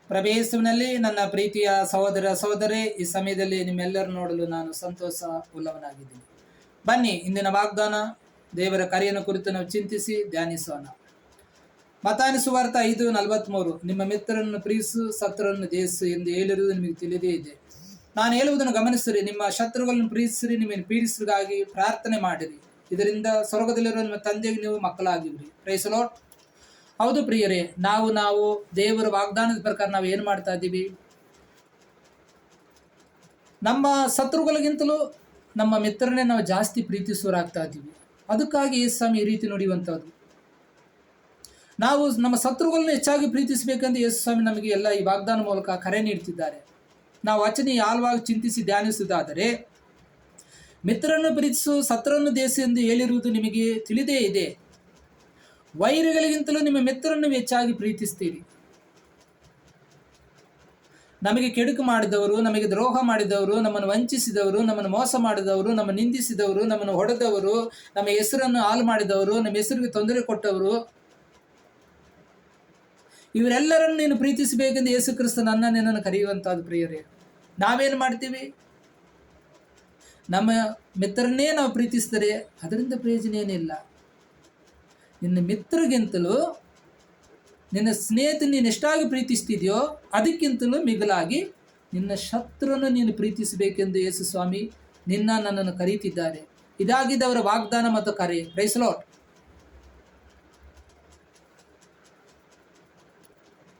ಪ್ರಭೇಸುವಿನಲ್ಲಿ ನನ್ನ ಪ್ರೀತಿಯ ಸಹೋದರ ಸಹೋದರಿ, ಈ ಸಮಯದಲ್ಲಿ ನಿಮ್ಮೆಲ್ಲರೂ ನೋಡಲು ನಾನು ಸಂತೋಷ ಉಳ್ಳವನಾಗಿದ್ದೀನಿ. ಬನ್ನಿ, ಇಂದಿನ ವಾಗ್ದಾನ ದೇವರ ಕರೆಯನ್ನು ಕುರಿತು ನಾವು ಚಿಂತಿಸಿ ಧ್ಯಾನಿಸೋಣ. ಮತ್ತಾಯನ ಸುವಾರ್ತ 5:43, ನಿಮ್ಮ ಮಿತ್ರರನ್ನು ಪ್ರೀತಿಸು, ಶತ್ರುವನ್ನು ದ್ವೇಷಿಸು ಎಂದು ಹೇಳಿರುವುದು ನಿಮಗೆ ತಿಳಿದೇ ಇದೆ. ನಾನು ಹೇಳುವುದನ್ನು ಗಮನಿಸಿರಿ, ನಿಮ್ಮ ಶತ್ರುಗಳನ್ನು ಪ್ರೀತಿಸಿರಿ, ನಿಮ್ಮನ್ನು ಪೀಡಿಸರಿಗಾಗಿ ಪ್ರಾರ್ಥನೆ ಮಾಡಿರಿ, ಇದರಿಂದ ಸ್ವರ್ಗದಲ್ಲಿರುವ ನಿಮ್ಮ ತಂದೆಗೆ ನೀವು ಮಕ್ಕಳಾಗಿವ್ರಿ. Price the lord. ಹೌದು ಪ್ರಿಯರೇ, ನಾವು ದೇವರ ವಾಗ್ದಾನದ ಪ್ರಕಾರ ನಾವು ಏನು ಮಾಡ್ತಾ ಇದ್ದೀವಿ? ನಮ್ಮ ಶತ್ರುಗಳಿಗಿಂತಲೂ ನಮ್ಮ ಮಿತ್ರರನ್ನೇ ನಾವು ಜಾಸ್ತಿ ಪ್ರೀತಿಸುವರಾಗ್ತಾ ಇದ್ದೀವಿ. ಅದಕ್ಕಾಗಿ ಯೇಸು ಈ ರೀತಿ ನುಡಿಯುವಂಥದ್ದು. ನಾವು ನಮ್ಮ ಶತ್ರುಗಳನ್ನ ಹೆಚ್ಚಾಗಿ ಪ್ರೀತಿಸಬೇಕೆಂದು ಯೇಸು ಸ್ವಾಮಿ ನಮಗೆ ಎಲ್ಲ ಈ ವಾಗ್ದಾನ ಮೂಲಕ ಕರೆ ನೀಡ್ತಿದ್ದಾರೆ. ನಾವು ವಚನ ಆಳವಾಗಿ ಚಿಂತಿಸಿ ಧ್ಯಾನಿಸುವುದಾದರೆ, ಮಿತ್ರರನ್ನು ಪ್ರೀತಿಸು, ಶತ್ರುವನ್ನು ದ್ವೇಷಿಸು ಎಂದು ಹೇಳಿರುವುದು ನಿಮಗೆ ತಿಳಿದೇ ಇದೆ. ವೈರಿಗಳಿಗಿಂತಲೂ ನಿಮ್ಮ ಮಿತ್ರರನ್ನು ಹೆಚ್ಚಾಗಿ ಪ್ರೀತಿಸ್ತೀರಿ. ನಮಗೆ ಕೆಡುಕು ಮಾಡಿದವರು, ನಮಗೆ ದ್ರೋಹ ಮಾಡಿದವರು, ನಮ್ಮನ್ನು ವಂಚಿಸಿದವರು, ನಮ್ಮನ್ನು ಮೋಸ ಮಾಡಿದವರು, ನಮ್ಮನ್ನು ನಿಂದಿಸಿದವರು, ನಮ್ಮನ್ನು ಹೊಡೆದವರು, ನಮ್ಮ ಹೆಸರನ್ನು ಹಾಳು ಮಾಡಿದವರು, ನಮ್ಮ ಹೆಸರಿಗೆ ತೊಂದರೆ ಕೊಟ್ಟವರು, ಇವರೆಲ್ಲರನ್ನು ನೀನು ಪ್ರೀತಿಸಬೇಕೆಂದು ಯೇಸು ಕ್ರಿಸ್ತ ನಿನ್ನನ್ನು ಕರೆಯುವಂಥದ್ದು. ಪ್ರಿಯರೇ, ನಾವೇನು ಮಾಡ್ತೀವಿ? ನಮ್ಮ ಮಿತ್ರರನ್ನೇ ನಾವು ಪ್ರೀತಿಸಿದರೆ ಅದರಿಂದ ಪ್ರಯೋಜನ ಏನಿಲ್ಲ. ನಿನ್ನ ಮಿತ್ರಗಿಂತಲೂ ನಿನ್ನ ಸ್ನೇಹಿತನ ನೀನು ಎಷ್ಟಾಗಿ ಪ್ರೀತಿಸ್ತಿದೆಯೋ ಅದಕ್ಕಿಂತಲೂ ಮಿಗಿಲಾಗಿ ನಿನ್ನ ಶತ್ರುವನ್ನು ನೀನು ಪ್ರೀತಿಸಬೇಕೆಂದು ಯೇಸು ಸ್ವಾಮಿ ನನ್ನನ್ನು ಕರೀತಿದ್ದಾರೆ. ಇದಾಗಿದ್ದವರ ವಾಗ್ದಾನ ಮತ್ತು ಕರೆ. Praise the lord.